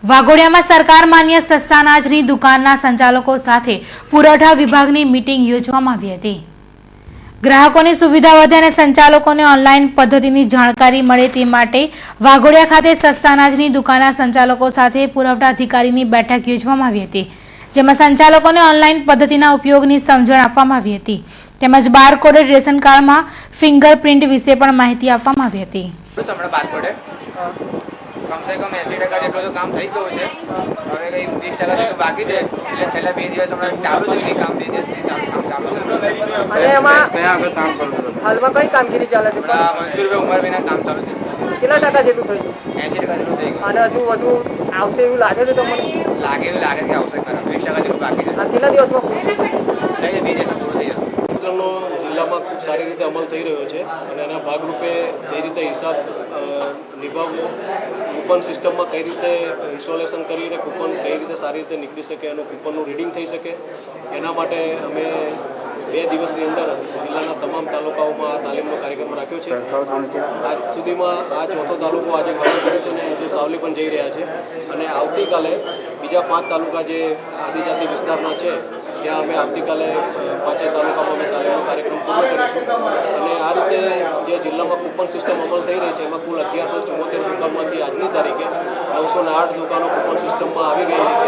વાઘોડિયામાં સરકાર માન્ય સસ્તા અનાજની દુકાનના સંચાલકો સાથે પુરવઠા વિભાગની મીટિંગ યોજવામાં આવી હતી। ગ્રાહકોની સુવિધા વધે અને સંચાલકોને ઓનલાઈન પદ્ધતિની જાણકારી મળે તે માટે વાઘોડિયા ખાતે સસ્તા અનાજની દુકાનના સંચાલકો સાથે પુરવઠા અધિકારીની બેઠક યોજવામાં આવી હતી, જેમાં સંચાલકોને ઓનલાઈન પદ્ધતિના ઉપયોગની સમજણ આપવામાં આવી હતી તેમજ બારકોડેડ રેશન કાર્ડમાં ફિંગરપ્રિન્ટ વિશે પણ માહિતી આપવામાં આવી હતી। कम से कम 80% જેટલો તો કામ થઈ ગયું છે। હવે કઈ 20% જેટલું બાકી છે, એટલે છેલ્લા 2 દિવસ હમણાં ચાલુ છે કામ, 2 દિવસથી કામ ચાલુ છે। અને એમાં કયા આગળ કામ કરું છું? હાલમાં કઈ કામગીરી ચાલે છે? મનસુરભાઈ ઉમરભાઈના કામ ચાલુ છે। કેટલા ટકા જેટલું થયું? 80% જેટલું થઈ ગયું। અને હજુ વધુ આવશે એવું લાગે છે તમને? લાગે કે આવશે ખરા, 20% જેટલું બાકી છે। આ કેટલા દિવસમાં થઈ જશે, 2 દિવસમાં પૂરું થઈ જશે। જિલ્લામાં ખૂબ સારી રીતે અમલ થઈ રહ્યો છે અને એના ભાગરૂપે કઈ રીતે હિસાબ નિભાવવો, કૂપન સિસ્ટમમાં કઈ રીતે ઇન્સ્ટોલેશન કરીને કૂપન કઈ રીતે સારી રીતે નીકળી શકે, એનું કૂપનનું રીડિંગ થઈ શકે, એના માટે અમે 2 દિવસની અંદર જિલ્લાના તમામ તાલુકાઓમાં આ તાલીમનો કાર્યક્રમ રાખ્યો છે। આજ સુધીમાં આ ચોથો તાલુકો આજે કવર કર્યો છે અને હજુ સાવલી પણ જઈ રહ્યા છે અને આવતીકાલે બીજા 5 તાલુકા જે આદિજાતિ વિસ્તારના છે ત્યાં અમે આવતીકાલે 5 તાલુકામાં અમે તાલીમનો કાર્યક્રમ પૂર્ણ કરીશું અને આ રીતે જે જિલ્લામાં કૂપન સિસ્ટમ અમલ થઈ રહી છે એમાં કુલ 1174 દુકાનમાંથી આજની તારીખે 908 દુકાનો કૂપન સિસ્ટમમાં આવી ગયેલી છે।